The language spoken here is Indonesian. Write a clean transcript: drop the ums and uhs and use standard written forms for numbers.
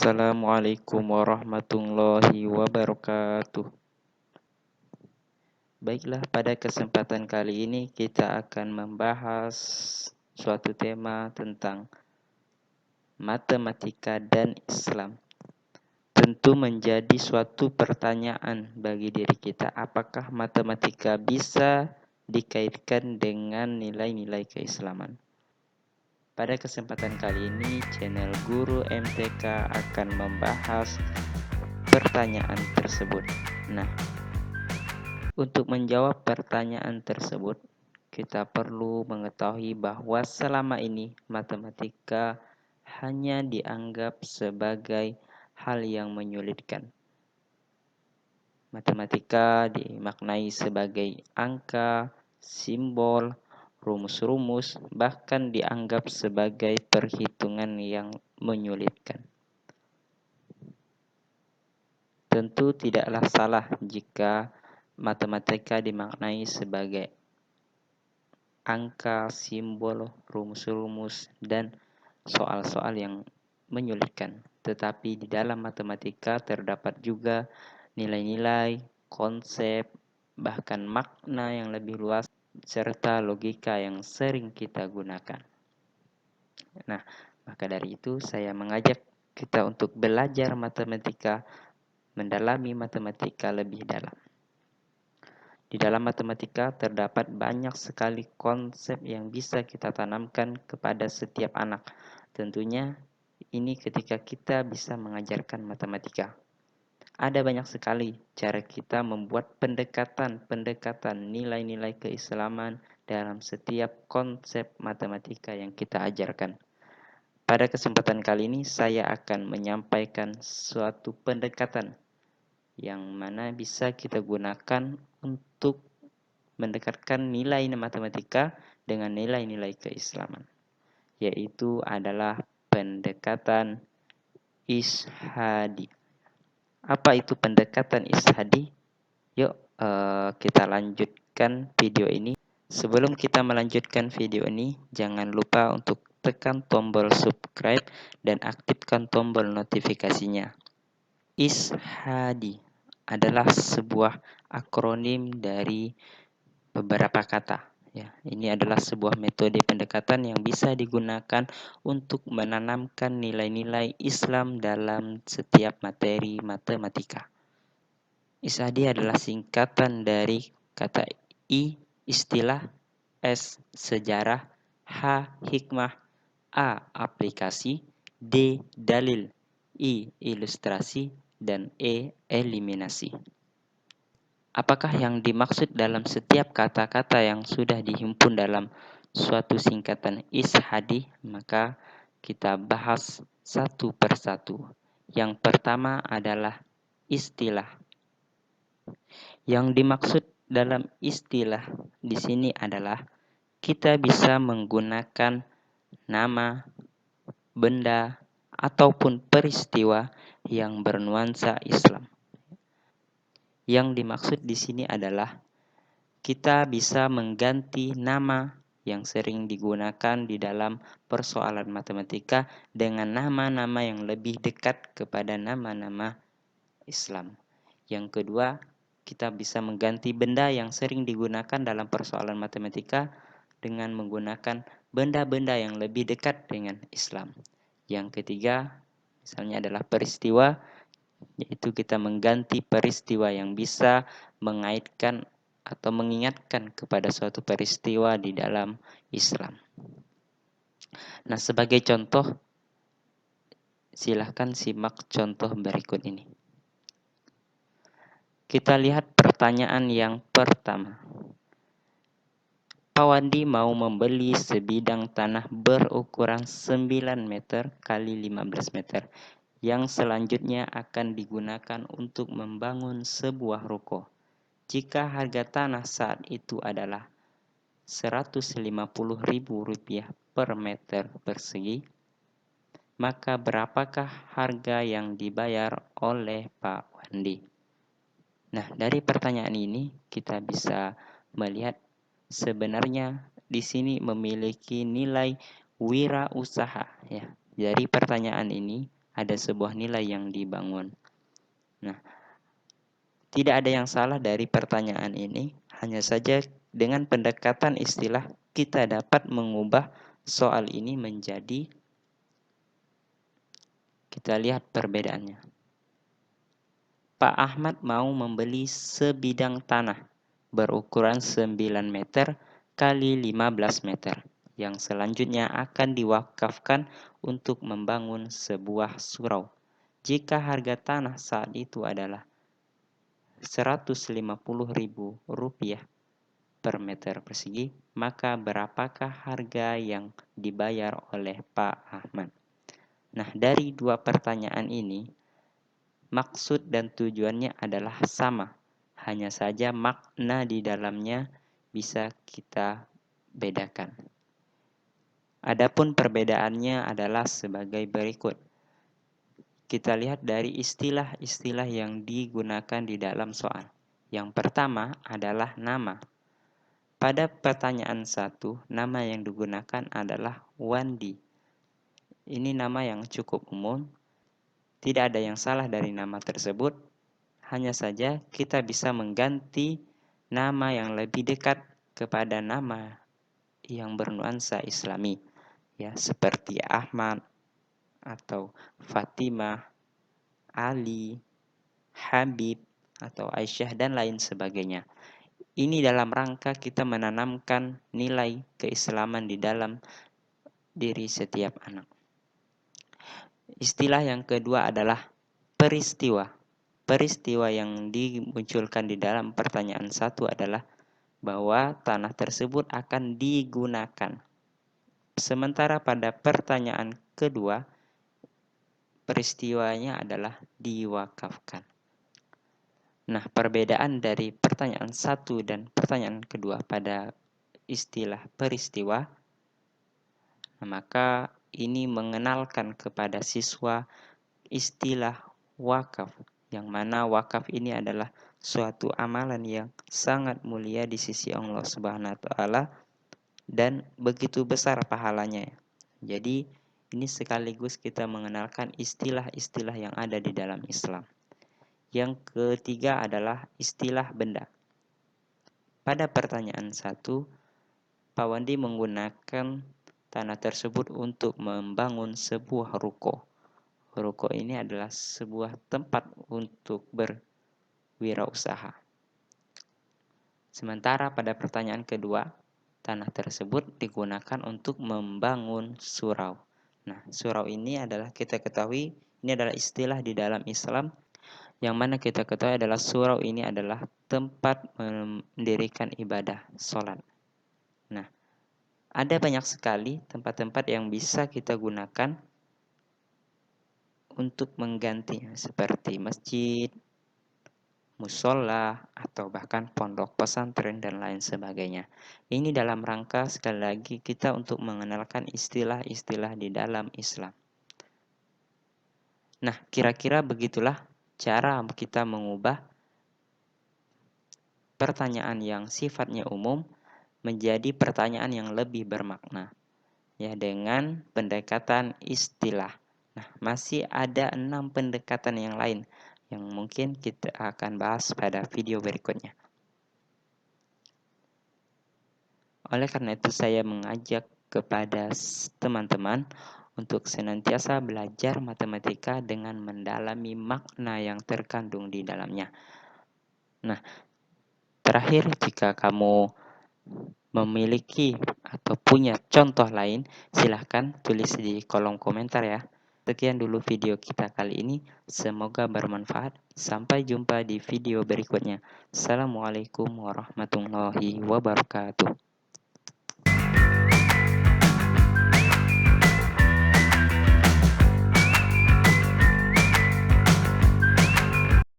Assalamualaikum warahmatullahi wabarakatuh. Baiklah, pada kesempatan kali ini kita akan membahas suatu tema tentang matematika dan Islam. Tentu menjadi suatu pertanyaan bagi diri kita, apakah matematika bisa dikaitkan dengan nilai-nilai keislaman? Pada kesempatan kali ini, channel Guru MTK akan membahas pertanyaan tersebut. Nah, untuk menjawab pertanyaan tersebut, kita perlu mengetahui bahwa selama ini matematika hanya dianggap sebagai hal yang menyulitkan. Matematika dimaknai sebagai angka, simbol, rumus-rumus, bahkan dianggap sebagai perhitungan yang menyulitkan. Tentu tidaklah salah jika matematika dimaknai sebagai angka, simbol, rumus-rumus, dan soal-soal yang menyulitkan. Tetapi di dalam matematika terdapat juga nilai-nilai, konsep, bahkan makna yang lebih luas, serta logika yang sering kita gunakan. Nah, maka dari itu saya mengajak kita untuk belajar matematika, mendalami matematika lebih dalam. Di dalam matematika terdapat banyak sekali konsep yang bisa kita tanamkan kepada setiap anak. Tentunya ini ketika kita bisa mengajarkan matematika. Ada banyak sekali cara kita membuat pendekatan nilai-nilai keislaman dalam setiap konsep matematika yang kita ajarkan. Pada kesempatan kali ini saya akan menyampaikan suatu pendekatan yang mana bisa kita gunakan untuk mendekatkan nilai matematika dengan nilai-nilai keislaman, yaitu adalah pendekatan ishadi. Apa itu pendekatan ishadi? Yuk kita lanjutkan video ini. Sebelum kita melanjutkan video ini, jangan lupa untuk tekan tombol subscribe dan aktifkan tombol notifikasinya. Ishadi adalah sebuah akronim dari beberapa kata. Ya, ini adalah sebuah metode pendekatan yang bisa digunakan untuk menanamkan nilai-nilai Islam dalam setiap materi matematika. Ishadi adalah singkatan dari kata I, istilah, S, sejarah, H, hikmah, A, aplikasi, D, dalil, I, ilustrasi, dan E, eliminasi. Apakah yang dimaksud dalam setiap kata-kata yang sudah dihimpun dalam suatu singkatan ishadi? Maka kita bahas satu persatu. Yang pertama adalah istilah. Yang dimaksud dalam istilah di sini adalah kita bisa menggunakan nama, benda, ataupun peristiwa yang bernuansa Islam. Yang dimaksud di sini adalah kita bisa mengganti nama yang sering digunakan di dalam persoalan matematika dengan nama-nama yang lebih dekat kepada nama-nama Islam. Yang kedua, kita bisa mengganti benda yang sering digunakan dalam persoalan matematika dengan menggunakan benda-benda yang lebih dekat dengan Islam. Yang ketiga, misalnya adalah peristiwa, yaitu kita mengganti peristiwa yang bisa mengaitkan atau mengingatkan kepada suatu peristiwa di dalam Islam. Nah, sebagai contoh, silahkan simak contoh berikut ini. Kita lihat pertanyaan yang pertama. Pak Wandi mau membeli sebidang tanah berukuran 9 meter kali 15 meter yang selanjutnya akan digunakan untuk membangun sebuah ruko. Jika harga tanah saat itu adalah Rp150.000 per meter persegi, maka berapakah harga yang dibayar oleh Pak Wandi? Nah, dari pertanyaan ini kita bisa melihat sebenarnya di sini memiliki nilai wirausaha ya. Dari pertanyaan ini ada sebuah nilai yang dibangun. Nah, tidak ada yang salah dari pertanyaan ini, hanya saja dengan pendekatan istilah kita dapat mengubah soal ini menjadi, kita lihat perbedaannya. Pak Ahmad mau membeli sebidang tanah berukuran 9 meter kali 15 meter yang selanjutnya akan diwakafkan untuk membangun sebuah surau. Jika harga tanah saat itu adalah Rp150.000 per meter persegi, maka berapakah harga yang dibayar oleh Pak Ahmad? Nah, dari dua pertanyaan ini, maksud dan tujuannya adalah sama, hanya saja makna di dalamnya bisa kita bedakan. Adapun perbedaannya adalah sebagai berikut. Kita lihat dari istilah-istilah yang digunakan di dalam soal. Yang pertama adalah nama. Pada pertanyaan 1, nama yang digunakan adalah Wandi. Ini nama yang cukup umum. Tidak ada yang salah dari nama tersebut. Hanya saja kita bisa mengganti nama yang lebih dekat kepada nama yang bernuansa Islami. Ya, seperti Ahmad atau Fatimah, Ali, Habib, atau Aisyah, dan lain sebagainya. Ini dalam rangka kita menanamkan nilai keislaman di dalam diri setiap anak. Istilah yang kedua adalah peristiwa. Peristiwa yang dimunculkan di dalam pertanyaan 1 adalah bahwa tanah tersebut akan digunakan. Sementara pada pertanyaan kedua, peristiwanya adalah diwakafkan. Nah, perbedaan dari pertanyaan 1 dan pertanyaan kedua pada istilah peristiwa, maka ini mengenalkan kepada siswa istilah wakaf, yang mana wakaf ini adalah suatu amalan yang sangat mulia di sisi Allah Subhanahu wa taala dan begitu besar pahalanya. Jadi ini sekaligus kita mengenalkan istilah-istilah yang ada di dalam Islam. Yang ketiga adalah istilah benda. Pada pertanyaan 1, Pak Wandi menggunakan tanah tersebut untuk membangun sebuah ruko. Ruko ini adalah sebuah tempat untuk berwirausaha. Sementara pada pertanyaan kedua, tanah tersebut digunakan untuk membangun surau. Nah, surau ini adalah kita ketahui, ini adalah istilah di dalam Islam, yang mana kita ketahui adalah surau ini adalah tempat mendirikan ibadah sholat. Nah, ada banyak sekali tempat-tempat yang bisa kita gunakan untuk mengganti, seperti masjid, musola, atau bahkan pondok pesantren dan lain sebagainya. Ini dalam rangka sekali lagi kita untuk mengenalkan istilah-istilah di dalam Islam. Nah, kira-kira begitulah cara kita mengubah pertanyaan yang sifatnya umum menjadi pertanyaan yang lebih bermakna, ya, dengan pendekatan istilah. Nah, masih ada 6 pendekatan yang lain yang mungkin kita akan bahas pada video berikutnya. Oleh karena itu saya mengajak kepada teman-teman untuk senantiasa belajar matematika dengan mendalami makna yang terkandung di dalamnya. Nah, terakhir, jika kamu memiliki atau punya contoh lain, silahkan tulis di kolom komentar ya. Sekian dulu video kita kali ini, semoga bermanfaat. Sampai jumpa di video berikutnya. Assalamualaikum warahmatullahi wabarakatuh.